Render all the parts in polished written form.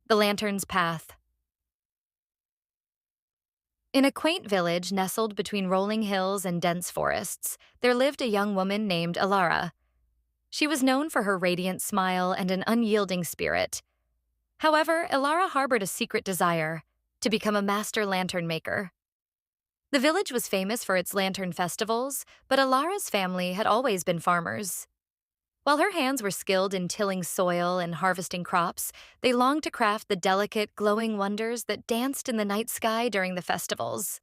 The Lantern's Path. In a quaint village nestled between rolling hills and dense forests, there lived a young woman named Alara. She was known for her radiant smile and an unyielding spirit. However, Alara harbored a secret desire to become a master lantern maker. The village was famous for its lantern festivals, but Alara's family had always been farmers. While her hands were skilled in tilling soil and harvesting crops, they longed to craft the delicate, glowing wonders that danced in the night sky during the festivals.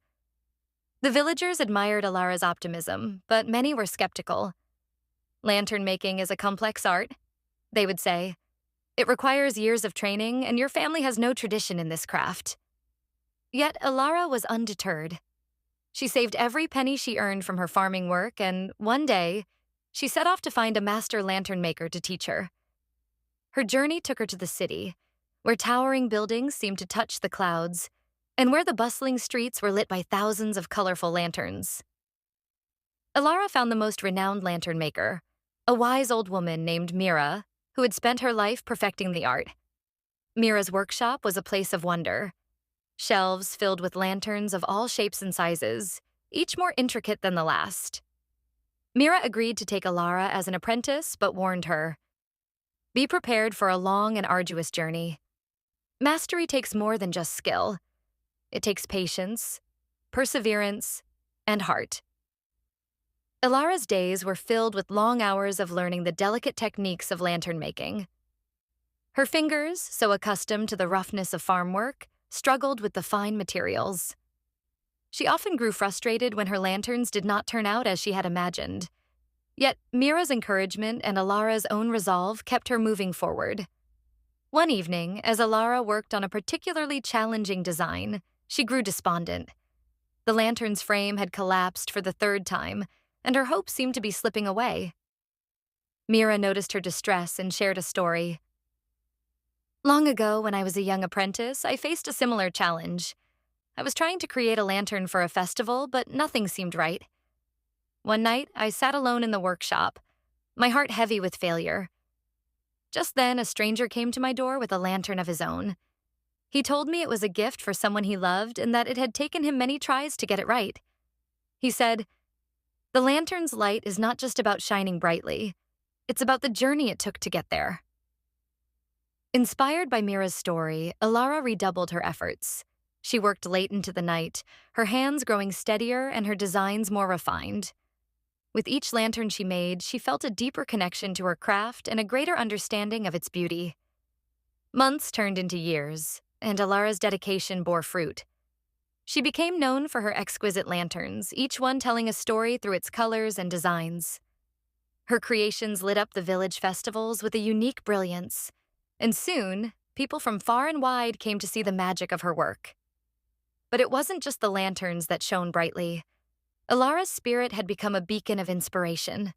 The villagers admired Alara's optimism, but many were skeptical. Lantern making is a complex art, they would say. It requires years of training, and your family has no tradition in this craft. Yet Alara was undeterred. She saved every penny she earned from her farming work, and one day, she set off to find a master lantern maker to teach her. Her journey took her to the city, where towering buildings seemed to touch the clouds, and where the bustling streets were lit by thousands of colorful lanterns. Alara found the most renowned lantern maker, a wise old woman named Mira, who had spent her life perfecting the art. Mira's workshop was a place of wonder. Shelves filled with lanterns of all shapes and sizes, each more intricate than the last. Mira agreed to take Alara as an apprentice, but warned her, "Be prepared for a long and arduous journey. Mastery takes more than just skill. It takes patience, perseverance, and heart." Alara's days were filled with long hours of learning the delicate techniques of lantern making. Her fingers, so accustomed to the roughness of farm work, struggled with the fine materials. She often grew frustrated when her lanterns did not turn out as she had imagined. Yet Mira's encouragement and Alara's own resolve kept her moving forward. One evening, as Alara worked on a particularly challenging design, she grew despondent. The lantern's frame had collapsed for the third time, and her hope seemed to be slipping away. Mira noticed her distress and shared a story. "Long ago, when I was a young apprentice, I faced a similar challenge. I was trying to create a lantern for a festival, but nothing seemed right. One night, I sat alone in the workshop, my heart heavy with failure. Just then, a stranger came to my door with a lantern of his own. He told me it was a gift for someone he loved and that it had taken him many tries to get it right. He said, 'The lantern's light is not just about shining brightly. It's about the journey it took to get there.'" Inspired by Mira's story, Alara redoubled her efforts. She worked late into the night, her hands growing steadier and her designs more refined. With each lantern she made, she felt a deeper connection to her craft and a greater understanding of its beauty. Months turned into years, and Alara's dedication bore fruit. She became known for her exquisite lanterns, each one telling a story through its colors and designs. Her creations lit up the village festivals with a unique brilliance, and soon, people from far and wide came to see the magic of her work. But it wasn't just the lanterns that shone brightly. Alara's spirit had become a beacon of inspiration.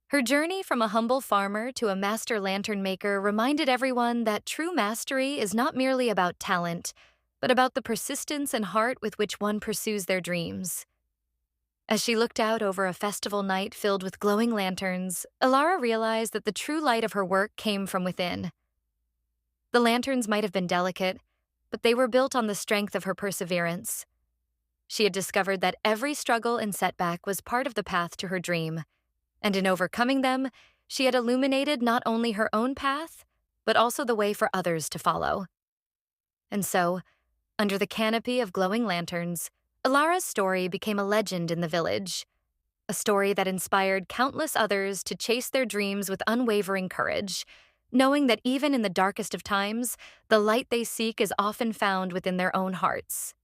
Her journey from a humble farmer to a master lantern maker reminded everyone that true mastery is not merely about talent, but about the persistence and heart with which one pursues their dreams. As she looked out over a festival night filled with glowing lanterns, Alara realized that the true light of her work came from within. The lanterns might have been delicate, but they were built on the strength of her perseverance. She had discovered that every struggle and setback was part of the path to her dream, and in overcoming them, she had illuminated not only her own path, but also the way for others to follow. And so, under the canopy of glowing lanterns, Alara's story became a legend in the village, a story that inspired countless others to chase their dreams with unwavering courage, knowing that even in the darkest of times, the light they seek is often found within their own hearts.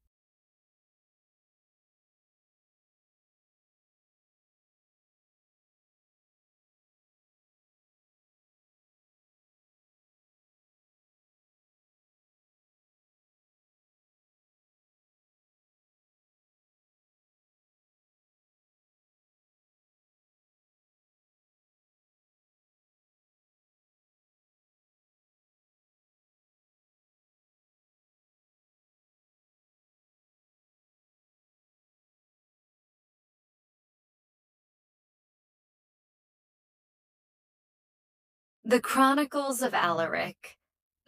The Chronicles of Alaric,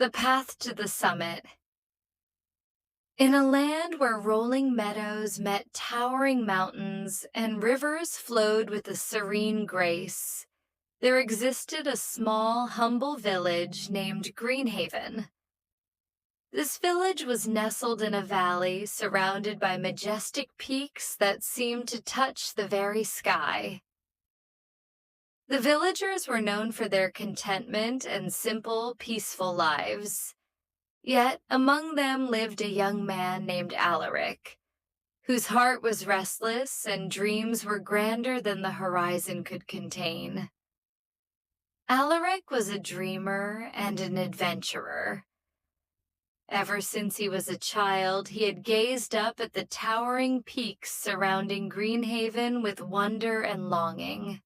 The path to the summit. In a land where rolling meadows met towering mountains and rivers flowed with a serene grace, there existed a small, humble village named Greenhaven. This village was nestled in a valley surrounded by majestic peaks that seemed to touch the very sky. The villagers were known for their contentment and simple, peaceful lives. Yet among them lived a young man named Alaric, whose heart was restless and dreams were grander than the horizon could contain. Alaric was a dreamer and an adventurer. Ever since he was a child, he had gazed up at the towering peaks surrounding Greenhaven with wonder and longing.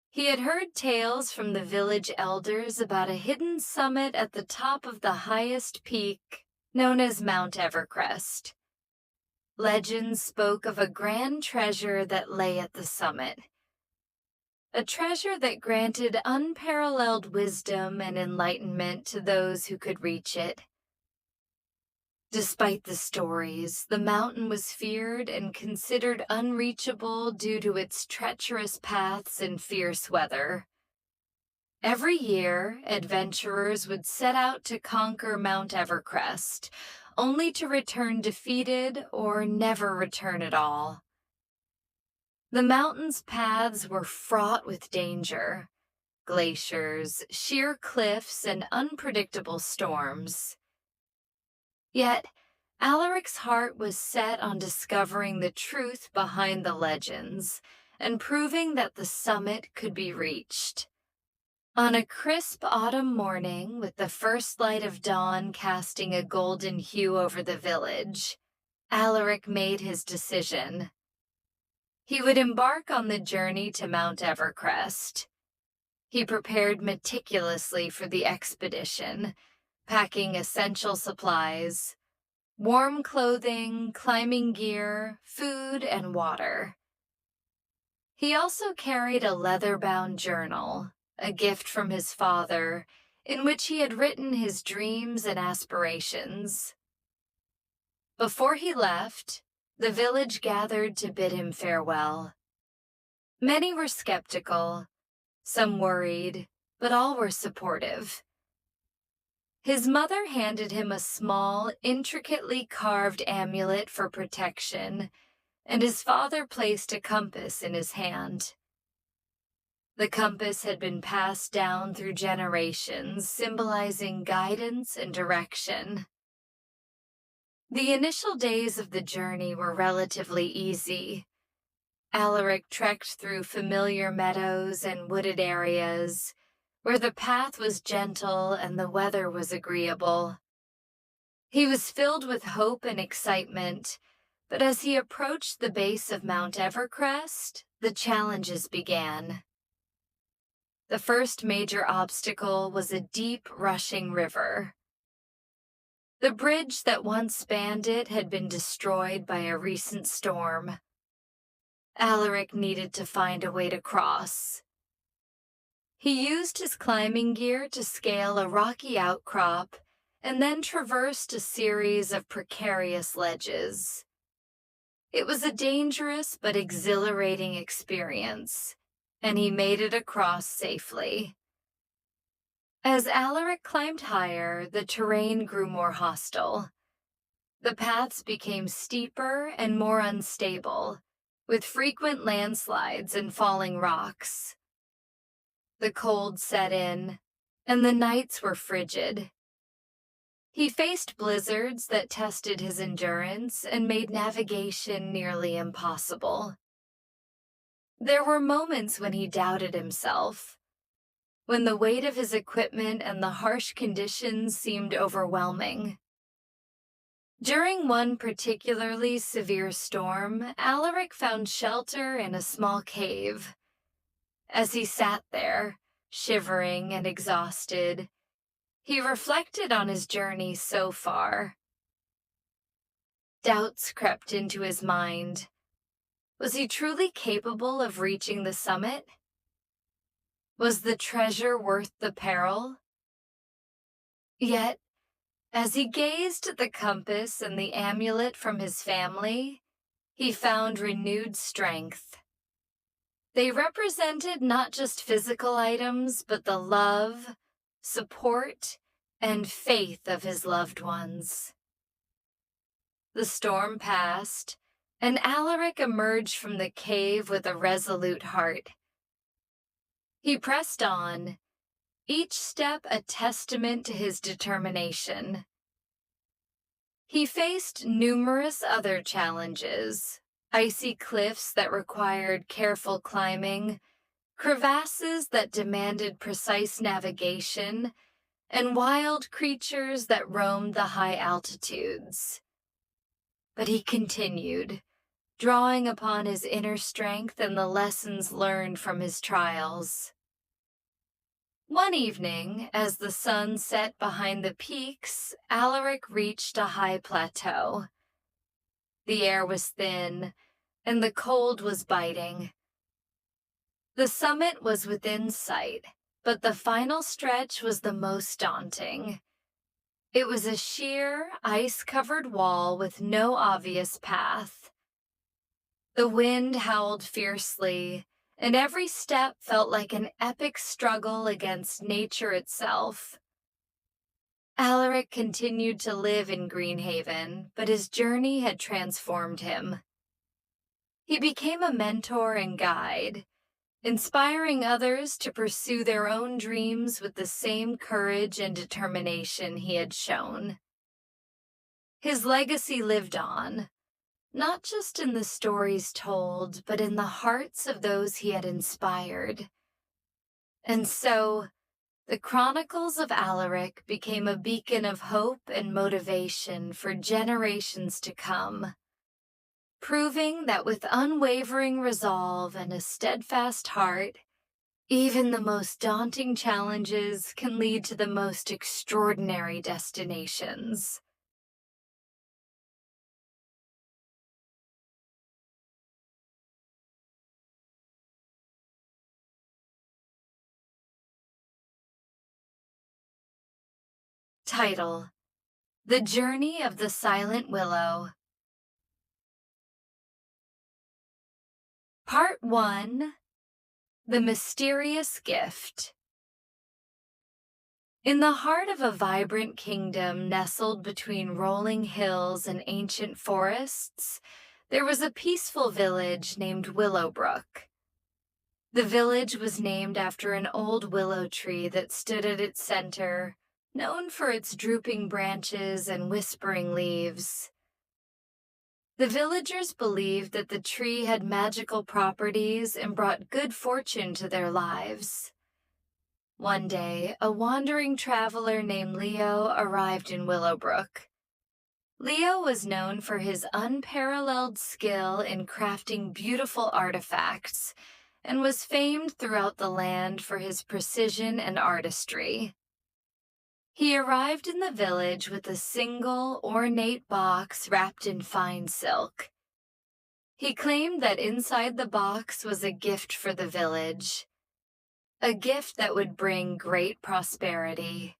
He had heard tales from the village elders about a hidden summit at the top of the highest peak, known as Mount Evercrest. Legends spoke of a grand treasure that lay at the summit, a treasure that granted unparalleled wisdom and enlightenment to those who could reach it. Despite the stories, the mountain was feared and considered unreachable due to its treacherous paths and fierce weather. Every year, adventurers would set out to conquer Mount Evercrest, only to return defeated or never return at all. The mountain's paths were fraught with danger: glaciers, sheer cliffs, and unpredictable storms. Yet, Alaric's heart was set on discovering the truth behind the legends and proving that the summit could be reached. On a crisp autumn morning, with the first light of dawn casting a golden hue over the village, Alaric made his decision. He would embark on the journey to Mount Evercrest. He prepared meticulously for the expedition, packing essential supplies, warm clothing, climbing gear, food, and water. He also carried a leather-bound journal, a gift from his father, in which he had written his dreams and aspirations. Before he left, the village gathered to bid him farewell. Many were skeptical, some worried, but all were supportive. His mother handed him a small, intricately carved amulet for protection, and his father placed a compass in his hand. The compass had been passed down through generations, symbolizing guidance and direction. The initial days of the journey were relatively easy. Alaric trekked through familiar meadows and wooded areas, where the path was gentle and the weather was agreeable. He was filled with hope and excitement, but as he approached the base of Mount Evercrest, the challenges began. The first major obstacle was a deep, rushing river. The bridge that once spanned it had been destroyed by a recent storm. Alaric needed to find a way to cross. He used his climbing gear to scale a rocky outcrop and then traversed a series of precarious ledges. It was a dangerous but exhilarating experience, and he made it across safely. As Alaric climbed higher, the terrain grew more hostile. The paths became steeper and more unstable, with frequent landslides and falling rocks. The cold set in, and the nights were frigid. He faced blizzards that tested his endurance and made navigation nearly impossible. There were moments when he doubted himself, when the weight of his equipment and the harsh conditions seemed overwhelming. During one particularly severe storm, Alaric found shelter in a small cave. As he sat there, shivering and exhausted, he reflected on his journey so far. Doubts crept into his mind. Was he truly capable of reaching the summit? Was the treasure worth the peril? Yet, as he gazed at the compass and the amulet from his family, he found renewed strength. They represented not just physical items, but the love, support, and faith of his loved ones. The storm passed, and Alaric emerged from the cave with a resolute heart. He pressed on, each step a testament to his determination. He faced numerous other challenges, icy cliffs that required careful climbing, crevasses that demanded precise navigation, and wild creatures that roamed the high altitudes. But he continued, drawing upon his inner strength and the lessons learned from his trials. One evening, as the sun set behind the peaks, Alaric reached a high plateau. The air was thin, and the cold was biting. The summit was within sight, but the final stretch was the most daunting. It was a sheer, ice-covered wall with no obvious path. The wind howled fiercely, and every step felt like an epic struggle against nature itself. Alaric continued to live in Greenhaven, but his journey had transformed him. He became a mentor and guide, inspiring others to pursue their own dreams with the same courage and determination he had shown. His legacy lived on, not just in the stories told, but in the hearts of those he had inspired. And so, the Chronicles of Alaric became a beacon of hope and motivation for generations to come, proving that with unwavering resolve and a steadfast heart, even the most daunting challenges can lead to the most extraordinary destinations. Title: The Journey of the Silent Willow. Part 1: The Mysterious Gift. In the heart of a vibrant kingdom nestled between rolling hills and ancient forests, there was a peaceful village named Willowbrook. The village was named after an old willow tree that stood at its center, known for its drooping branches and whispering leaves. The villagers believed that the tree had magical properties and brought good fortune to their lives. One day, a wandering traveler named Leo arrived in Willowbrook. Leo was known for his unparalleled skill in crafting beautiful artifacts and was famed throughout the land for his precision and artistry. He arrived in the village with a single, ornate box wrapped in fine silk. He claimed that inside the box was a gift for the village, a gift that would bring great prosperity.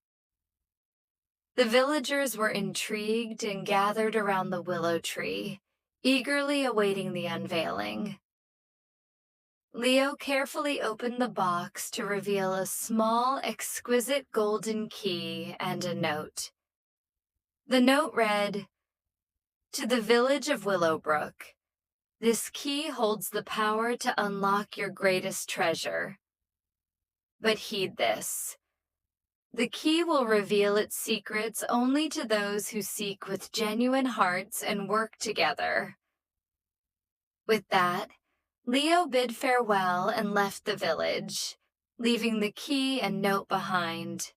The villagers were intrigued and gathered around the willow tree, eagerly awaiting the unveiling. Leo carefully opened the box to reveal a small, exquisite golden key and a note. The note read, "To the village of Willowbrook, this key holds the power to unlock your greatest treasure. But heed this. The key will reveal its secrets only to those who seek with genuine hearts and work together." With that, Leo bid farewell and left the village, leaving the key and note behind.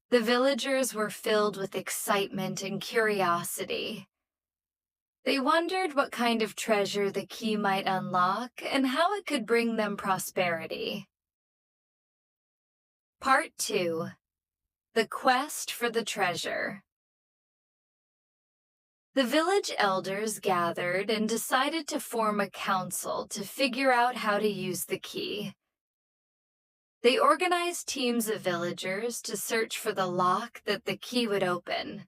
The villagers were filled with excitement and curiosity. They wondered what kind of treasure the key might unlock and how it could bring them prosperity. Part 2: The Quest for the Treasure. The village elders gathered and decided to form a council to figure out how to use the key. They organized teams of villagers to search for the lock that the key would open.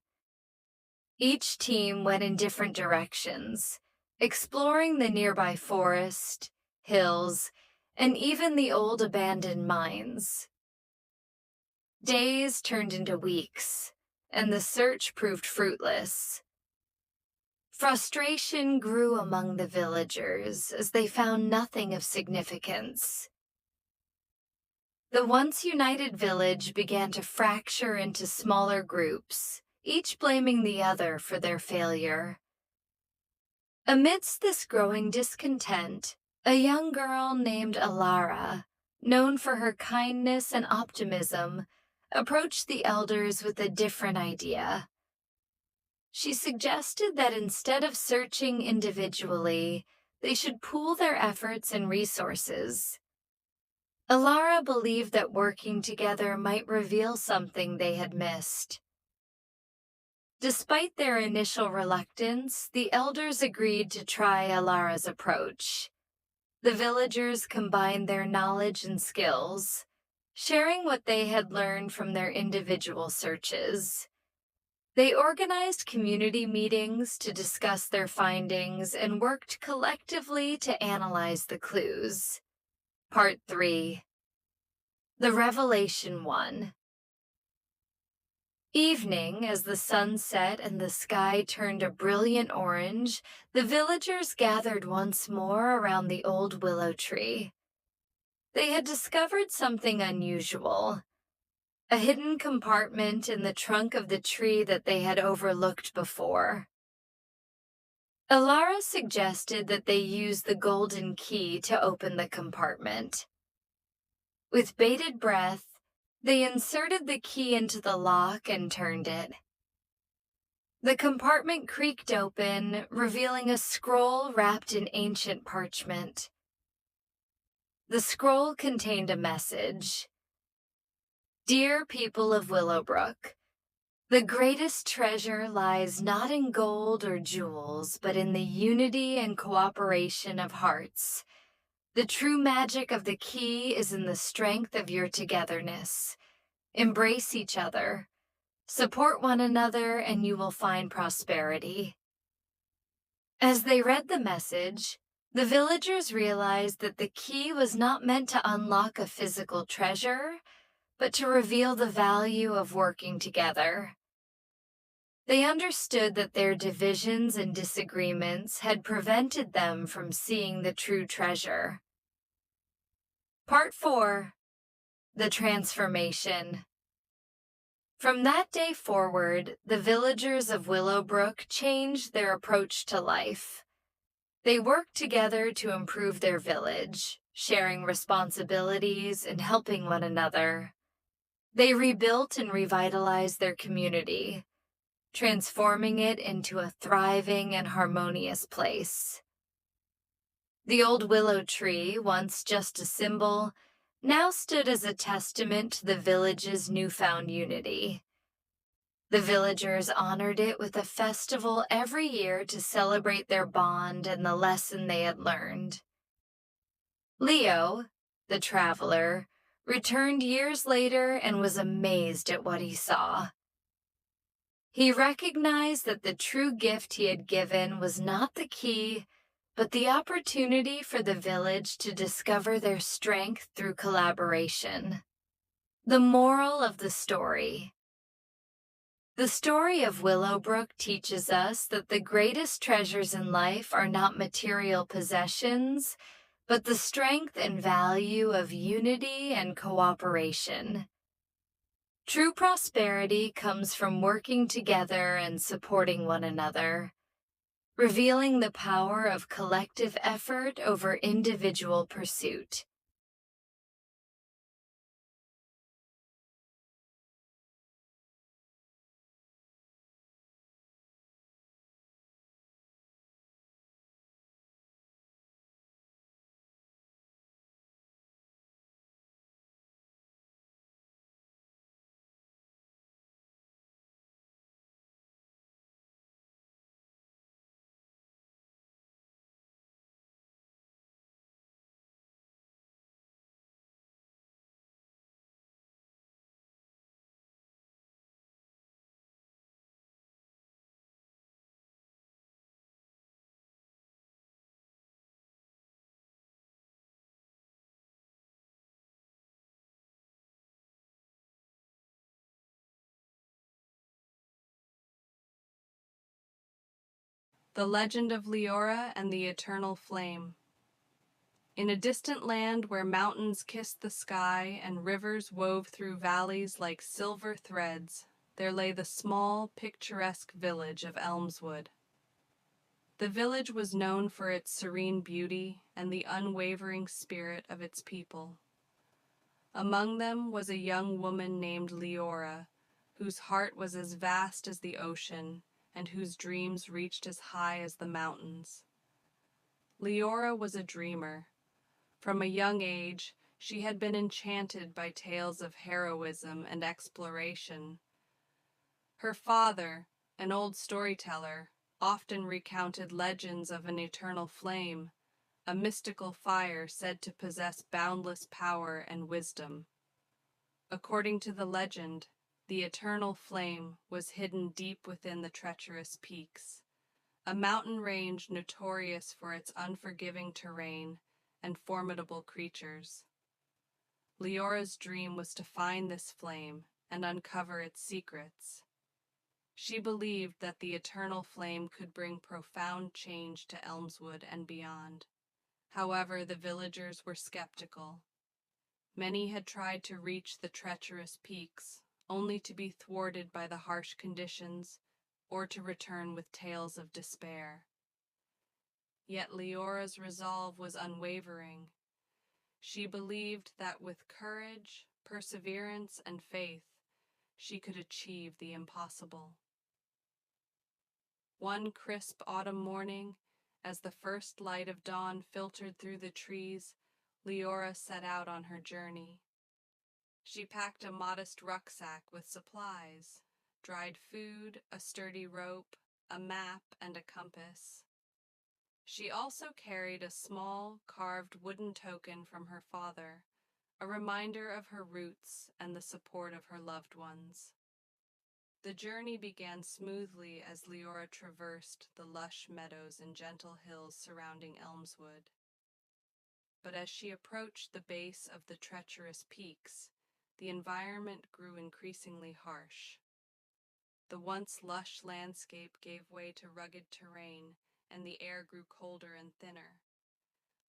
Each team went in different directions, exploring the nearby forest, hills, and even the old abandoned mines. Days turned into weeks, and the search proved fruitless. Frustration grew among the villagers as they found nothing of significance. The once united village began to fracture into smaller groups, each blaming the other for their failure. Amidst this growing discontent, a young girl named Alara, known for her kindness and optimism, approached the elders with a different idea. She suggested that instead of searching individually, they should pool their efforts and resources. Alara believed that working together might reveal something they had missed. Despite their initial reluctance, the elders agreed to try Alara's approach. The villagers combined their knowledge and skills, sharing what they had learned from their individual searches. They organized community meetings to discuss their findings and worked collectively to analyze the clues. Part 3. The Revelation 1. Evening, as the sun set and the sky turned a brilliant orange, the villagers gathered once more around the old willow tree. They had discovered something unusual, a hidden compartment in the trunk of the tree that they had overlooked before. Alara suggested that they use the golden key to open the compartment. With bated breath, they inserted the key into the lock and turned it. The compartment creaked open, revealing a scroll wrapped in ancient parchment. The scroll contained a message. Dear people of Willowbrook, the greatest treasure lies not in gold or jewels, but in the unity and cooperation of hearts. The true magic of the key is in the strength of your togetherness. Embrace each other. Support one another, and you will find prosperity. As they read the message, the villagers realized that the key was not meant to unlock a physical treasure, but to reveal the value of working together. They understood that their divisions and disagreements had prevented them from seeing the true treasure. Part 4. The Transformation. From that day forward, the villagers of Willowbrook changed their approach to life. They worked together to improve their village, sharing responsibilities and helping one another. They rebuilt and revitalized their community, transforming it into a thriving and harmonious place. The old willow tree, once just a symbol, now stood as a testament to the village's newfound unity. The villagers honored it with a festival every year to celebrate their bond and the lesson they had learned. Leo, the traveler, returned years later and was amazed at what he saw. He recognized that the true gift he had given was not the key, but the opportunity for the village to discover their strength through collaboration. The moral of the story. The story of Willowbrook teaches us that the greatest treasures in life are not material possessions, but the strength and value of unity and cooperation. True prosperity comes from working together and supporting one another, revealing the power of collective effort over individual pursuit. The Legend of Leora and the Eternal Flame. In a distant land where mountains kissed the sky and rivers wove through valleys like silver threads, there lay the small, picturesque village of Elmswood. The village was known for its serene beauty and the unwavering spirit of its people. Among them was a young woman named Leora, whose heart was as vast as the ocean and whose dreams reached as high as the mountains. Leora was a dreamer. From a young age, she had been enchanted by tales of heroism and exploration. Her father, an old storyteller, often recounted legends of an eternal flame, a mystical fire said to possess boundless power and wisdom. According to the legend, the eternal flame was hidden deep within the treacherous peaks, a mountain range notorious for its unforgiving terrain and formidable creatures. Leora's dream was to find this flame and uncover its secrets. She believed that the eternal flame could bring profound change to Elmswood and beyond. However, the villagers were skeptical. Many had tried to reach the treacherous peaks, only to be thwarted by the harsh conditions or to return with tales of despair. Yet Leora's resolve was unwavering. She believed that with courage, perseverance, and faith, she could achieve the impossible. One crisp autumn morning, as the first light of dawn filtered through the trees, Leora set out on her journey. She packed a modest rucksack with supplies, dried food, a sturdy rope, a map, and a compass. She also carried a small, carved wooden token from her father, a reminder of her roots and the support of her loved ones. The journey began smoothly as Leora traversed the lush meadows and gentle hills surrounding Elmswood. But as she approached the base of the treacherous peaks, the environment grew increasingly harsh. The once lush landscape gave way to rugged terrain, and the air grew colder and thinner.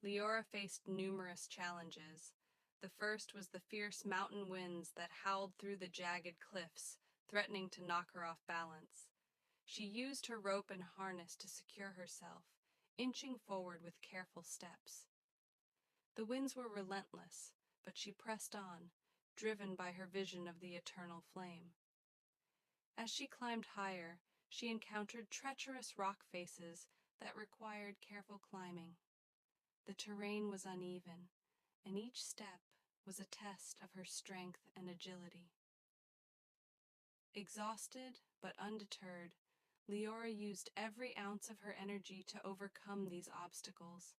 Leora faced numerous challenges. The first was the fierce mountain winds that howled through the jagged cliffs, threatening to knock her off balance. She used her rope and harness to secure herself, inching forward with careful steps. The winds were relentless, but she pressed on, driven by her vision of the eternal flame. As she climbed higher, she encountered treacherous rock faces that required careful climbing. The terrain was uneven, and each step was a test of her strength and agility. Exhausted but undeterred, Leora used every ounce of her energy to overcome these obstacles,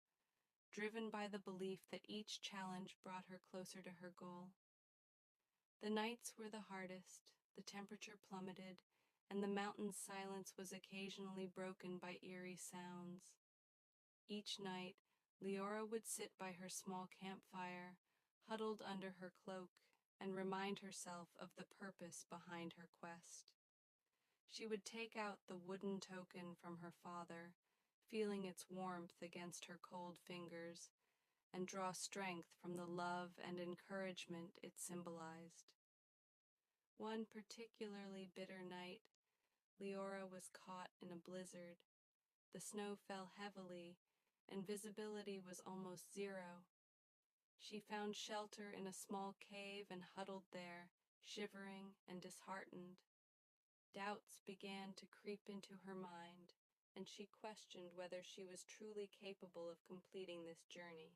driven by the belief that each challenge brought her closer to her goal. The nights were the hardest, the temperature plummeted, and the mountain's silence was occasionally broken by eerie sounds. Each night, Leora would sit by her small campfire, huddled under her cloak, and remind herself of the purpose behind her quest. She would take out the wooden token from her father, feeling its warmth against her cold fingers, and draw strength from the love and encouragement it symbolized. One particularly bitter night, Leora was caught in a blizzard. The snow fell heavily, and visibility was almost zero. She found shelter in a small cave and huddled there, shivering and disheartened. Doubts began to creep into her mind, and she questioned whether she was truly capable of completing this journey.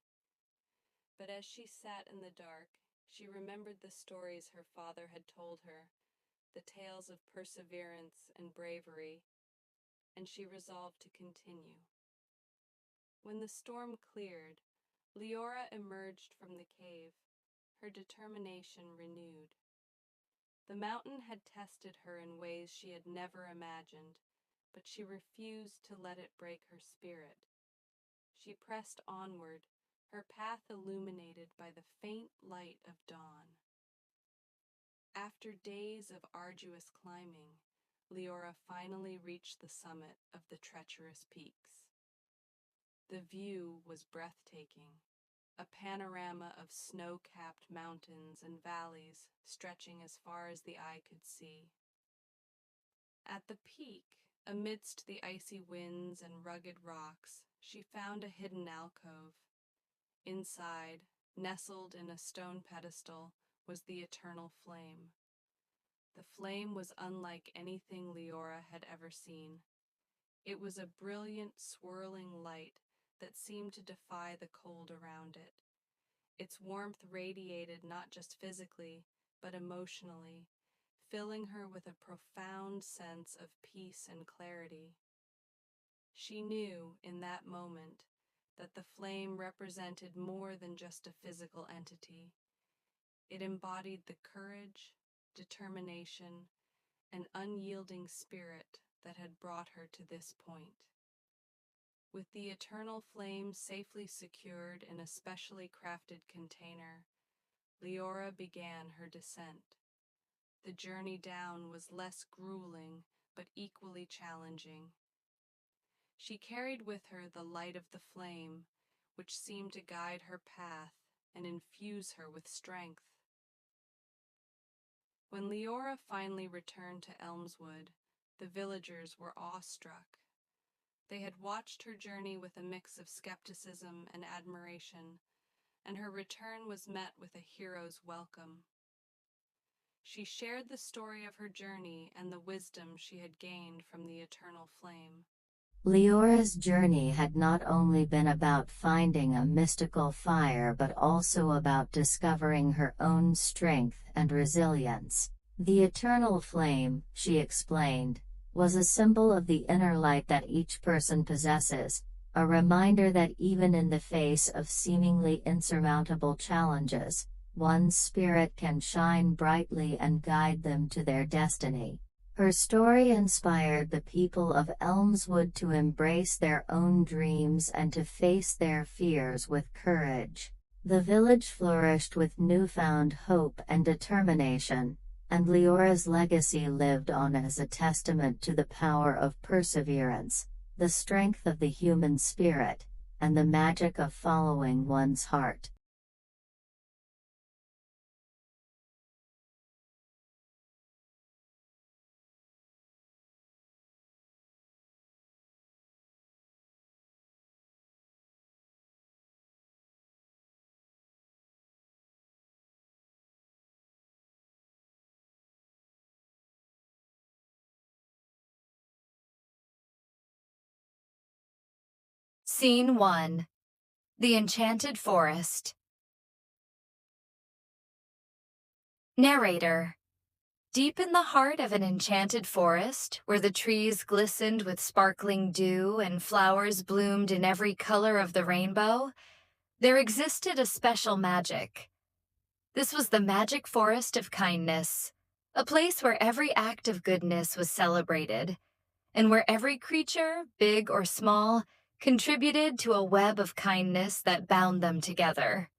But as she sat in the dark, she remembered the stories her father had told her, the tales of perseverance and bravery, and she resolved to continue. When the storm cleared, Leora emerged from the cave, her determination renewed. The mountain had tested her in ways she had never imagined, but she refused to let it break her spirit. She pressed onward, her path illuminated by the faint light of dawn. After days of arduous climbing, Leora finally reached the summit of the treacherous peaks. The view was breathtaking, a panorama of snow-capped mountains and valleys stretching as far as the eye could see. At the peak, amidst the icy winds and rugged rocks, she found a hidden alcove. Inside, nestled in a stone pedestal, was the eternal flame. The flame was unlike anything Leora had ever seen. It was a brilliant, swirling light that seemed to defy the cold around it. Its warmth radiated not just physically, but emotionally, filling her with a profound sense of peace and clarity. She knew, in that moment, that the flame represented more than just a physical entity. It embodied the courage, determination, and unyielding spirit that had brought her to this point. With the eternal flame safely secured in a specially crafted container, Leora began her descent. The journey down was less grueling, but equally challenging. She carried with her the light of the flame, which seemed to guide her path and infuse her with strength. When Leora finally returned to Elmswood, the villagers were awestruck. They had watched her journey with a mix of skepticism and admiration, and her return was met with a hero's welcome. She shared the story of her journey and the wisdom she had gained from the eternal flame. Leora's journey had not only been about finding a mystical fire but also about discovering her own strength and resilience. The eternal flame, she explained, was a symbol of the inner light that each person possesses, a reminder that even in the face of seemingly insurmountable challenges, one's spirit can shine brightly and guide them to their destiny. Her story inspired the people of Elmswood to embrace their own dreams and to face their fears with courage. The village flourished with newfound hope and determination, and Leora's legacy lived on as a testament to the power of perseverance, the strength of the human spirit, and the magic of following one's heart. Scene 1. The Enchanted Forest. Narrator. Deep in the heart of an enchanted forest, where the trees glistened with sparkling dew and flowers bloomed in every color of the rainbow, there existed a special magic. This was the magic forest of kindness, a place where every act of goodness was celebrated, and where every creature, big or small, contributed to a web of kindness that bound them together.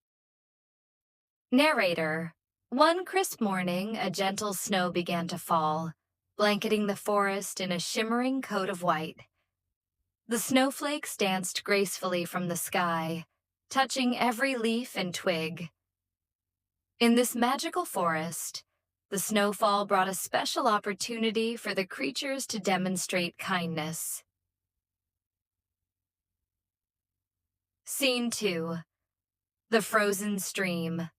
Narrator. One crisp morning, a gentle snow began to fall, blanketing the forest in a shimmering coat of white. The snowflakes danced gracefully from the sky, touching every leaf and twig. In this magical forest, the snowfall brought a special opportunity for the creatures to demonstrate kindness. Scene 2. The Frozen Stream.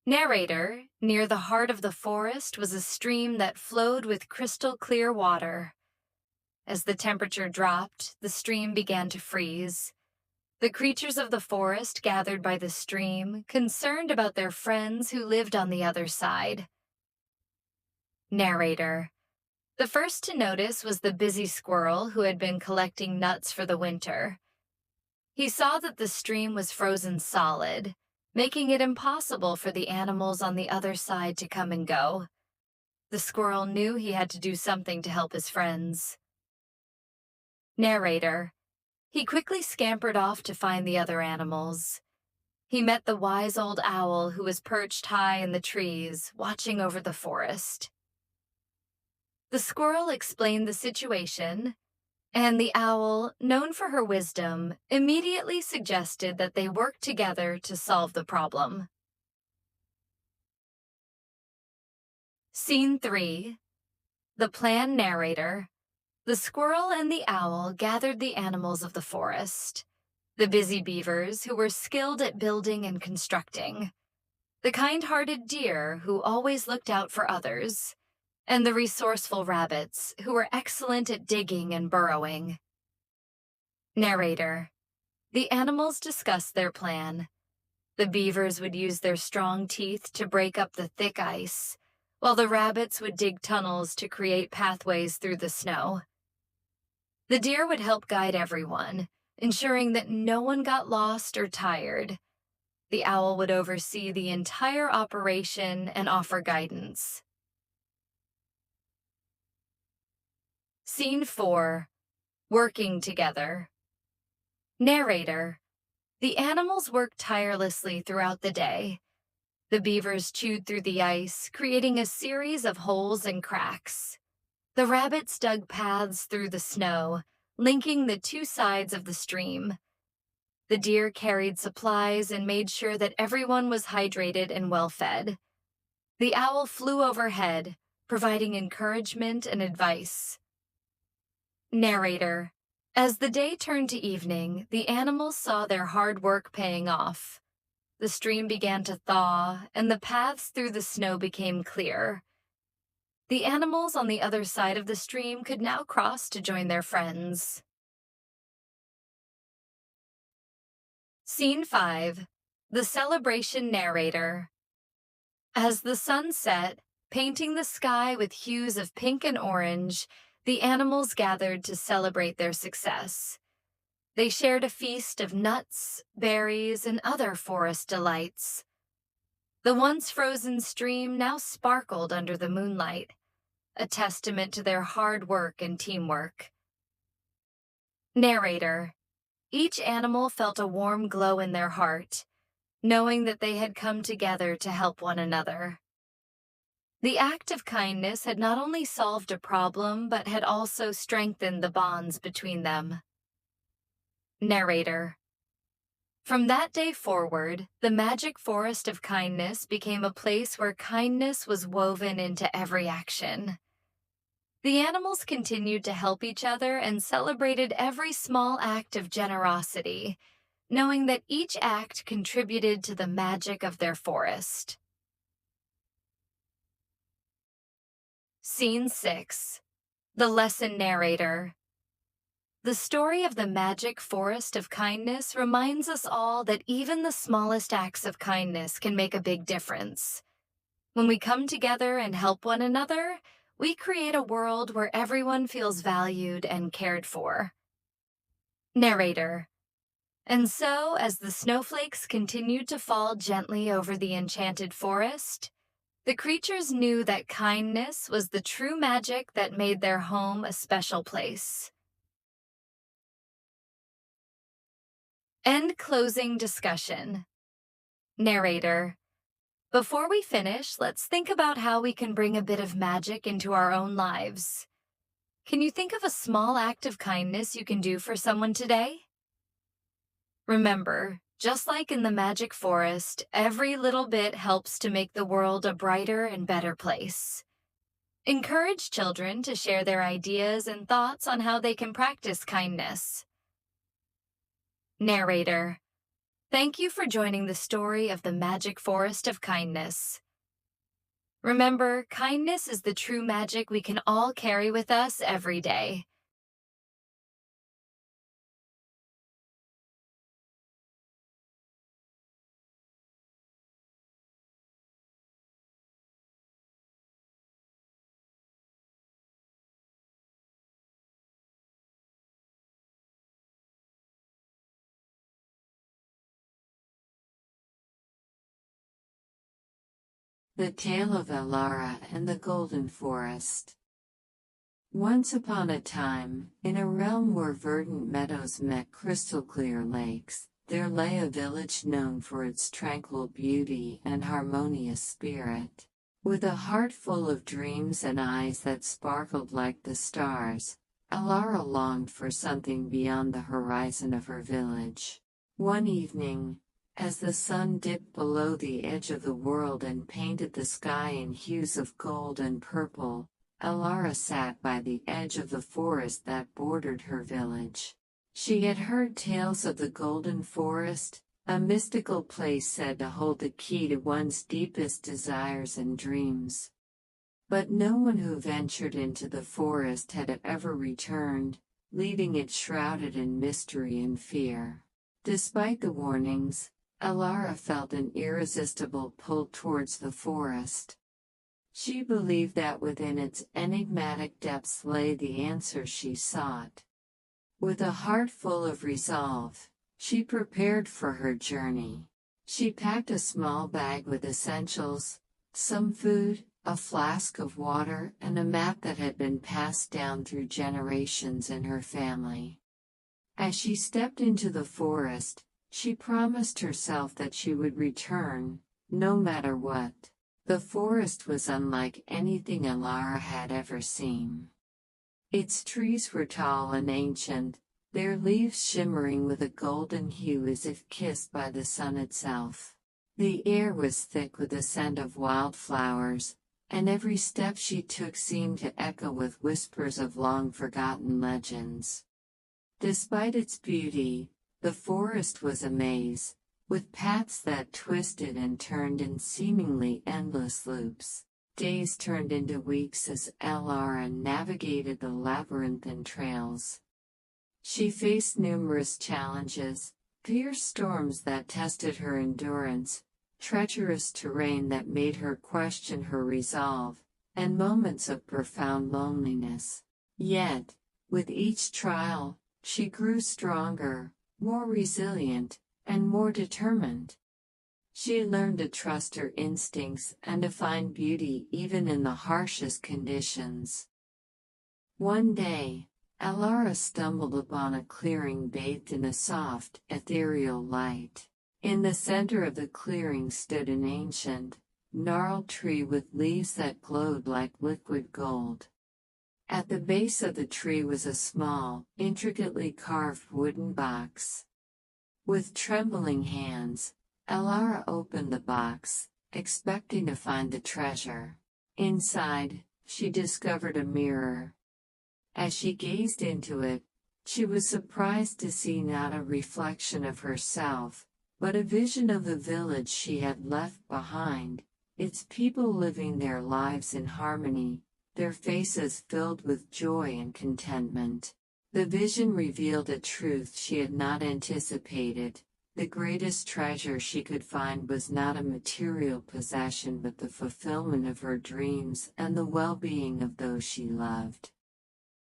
Narrator. Near the heart of the forest was a stream that flowed with crystal clear water. As the temperature dropped, the stream began to freeze. The creatures of the forest gathered by the stream, concerned about their friends who lived on the other side. Narrator. The first to notice was the busy squirrel who had been collecting nuts for the winter. He saw that the stream was frozen solid, making it impossible for the animals on the other side to come and go. The squirrel knew he had to do something to help his friends. Narrator. He quickly scampered off to find the other animals. He met the wise old owl who was perched high in the trees, watching over the forest. The squirrel explained the situation, and the owl, known for her wisdom, immediately suggested that they work together to solve the problem. Scene 3. The plan narrator. The squirrel and the owl gathered the animals of the forest. The busy beavers, who were skilled at building and constructing. The kind-hearted deer, who always looked out for others. And the resourceful rabbits, who were excellent at digging and burrowing. Narrator. The animals discussed their plan. The beavers would use their strong teeth to break up the thick ice, while the rabbits would dig tunnels to create pathways through the snow. The deer would help guide everyone, ensuring that no one got lost or tired. The owl would oversee the entire operation and offer guidance. Scene 4. Working together. Narrator. The animals worked tirelessly throughout the day. The beavers chewed through the ice, creating a series of holes and cracks. The rabbits dug paths through the snow, linking the two sides of the stream. The deer carried supplies and made sure that everyone was hydrated and well-fed. The owl flew overhead, providing encouragement and advice. Narrator. As the day turned to evening, the animals saw their hard work paying off. The stream began to thaw, and the paths through the snow became clear. The animals on the other side of the stream could now cross to join their friends. Scene 5. The celebration narrator. As the sun set, painting the sky with hues of pink and orange, the animals gathered to celebrate their success. They shared a feast of nuts, berries, and other forest delights. The once frozen stream now sparkled under the moonlight, a testament to their hard work and teamwork. Narrator. Each animal felt a warm glow in their heart, knowing that they had come together to help one another. The act of kindness had not only solved a problem, but had also strengthened the bonds between them. Narrator. From that day forward, the magic forest of kindness became a place where kindness was woven into every action. The animals continued to help each other and celebrated every small act of generosity, knowing that each act contributed to the magic of their forest. Scene 6. The lesson narrator. The story of the magic forest of kindness reminds us all that even the smallest acts of kindness can make a big difference. When we come together and help one another, we create a world where everyone feels valued and cared for. Narrator. And so, as the snowflakes continued to fall gently over the enchanted forest, the creatures knew that kindness was the true magic that made their home a special place. End closing discussion. Narrator. Before we finish, let's think about how we can bring a bit of magic into our own lives. Can you think of a small act of kindness you can do for someone today? Remember, just like in the magic forest, every little bit helps to make the world a brighter and better place. Encourage children to share their ideas and thoughts on how they can practice kindness. Narrator. Thank you for joining the story of the magic forest of kindness. Remember, kindness is the true magic we can all carry with us every day. The Tale of Elara and the Golden Forest. Once upon a time, in a realm where verdant meadows met crystal-clear lakes, there lay a village known for its tranquil beauty and harmonious spirit. With a heart full of dreams and eyes that sparkled like the stars, Alara longed for something beyond the horizon of her village. One evening, as the sun dipped below the edge of the world and painted the sky in hues of gold and purple, Alara sat by the edge of the forest that bordered her village. She had heard tales of the Golden Forest, a mystical place said to hold the key to one's deepest desires and dreams. But no one who ventured into the forest had ever returned, leaving it shrouded in mystery and fear. Despite the warnings, Alara felt an irresistible pull towards the forest. She believed that within its enigmatic depths lay the answers she sought. With a heart full of resolve, she prepared for her journey. She packed a small bag with essentials, some food, a flask of water, and a map that had been passed down through generations in her family. As she stepped into the forest, she promised herself that she would return, no matter what. The forest was unlike anything Alara had ever seen. Its trees were tall and ancient, their leaves shimmering with a golden hue as if kissed by the sun itself. The air was thick with the scent of wildflowers, and every step she took seemed to echo with whispers of long-forgotten legends. Despite its beauty, the forest was a maze, with paths that twisted and turned in seemingly endless loops. Days turned into weeks as Alara navigated the labyrinthine trails. She faced numerous challenges, fierce storms that tested her endurance, treacherous terrain that made her question her resolve, and moments of profound loneliness. Yet, with each trial, she grew stronger, more resilient, and more determined. She learned to trust her instincts and to find beauty even in the harshest conditions. One day, Alara stumbled upon a clearing bathed in a soft, ethereal light. In the center of the clearing stood an ancient, gnarled tree with leaves that glowed like liquid gold. At the base of the tree was a small, intricately carved wooden box. With trembling hands, Alara opened the box, expecting to find the treasure. Inside, she discovered a mirror. As she gazed into it, she was surprised to see not a reflection of herself, but a vision of the village she had left behind, its people living their lives in harmony, their faces filled with joy and contentment. The vision revealed a truth she had not anticipated. The greatest treasure she could find was not a material possession but the fulfillment of her dreams and the well-being of those she loved.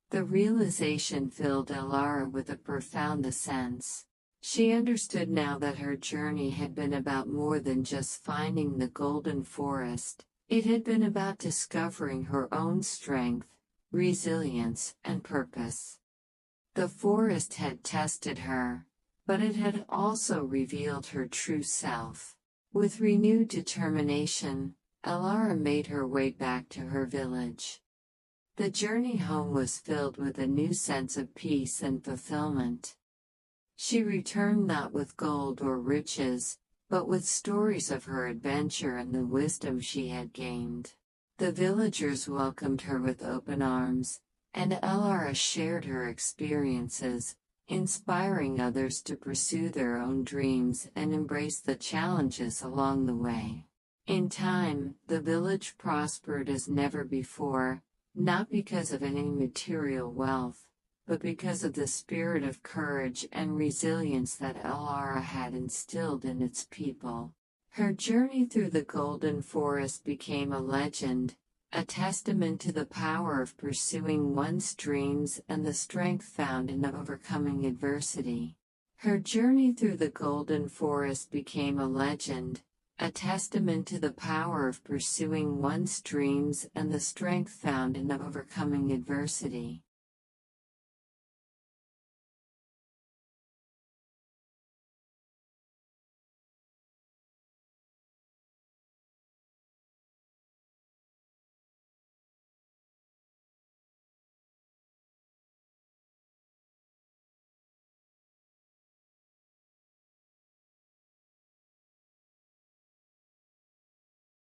The realization filled Alara with a profound sense. She understood now that her journey had been about more than just finding the golden forest. It had been about discovering her own strength, resilience, and purpose. The forest had tested her, but it had also revealed her true self. With renewed determination, Alara made her way back to her village. The journey home was filled with a new sense of peace and fulfillment. She returned not with gold or riches, but with stories of her adventure and the wisdom she had gained. The villagers welcomed her with open arms, and Alara shared her experiences, inspiring others to pursue their own dreams and embrace the challenges along the way. In time, the village prospered as never before, not because of any material wealth, but because of the spirit of courage and resilience that Alara had instilled in its people. Her journey through the Golden Forest became a legend, a testament to the power of pursuing one's dreams and the strength found in overcoming adversity. Her journey through the Golden Forest became a legend, a testament to the power of pursuing one's dreams and the strength found in overcoming adversity.